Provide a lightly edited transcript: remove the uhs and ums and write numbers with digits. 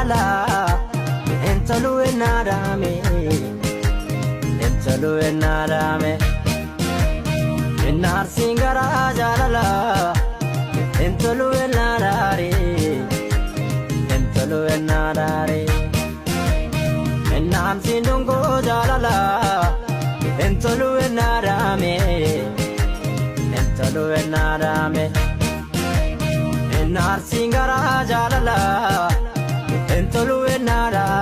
jaalala intolu ennaadhaame intolu ennaadhaame innaarsiin garaa jaalala intolu ennaadhaare intolu ennaadhaare innaamsiin dungoo jaalala intolu ennaadhaame intolu ennaadhaame innaarsiin garaa jaalala intolu ennaadhaare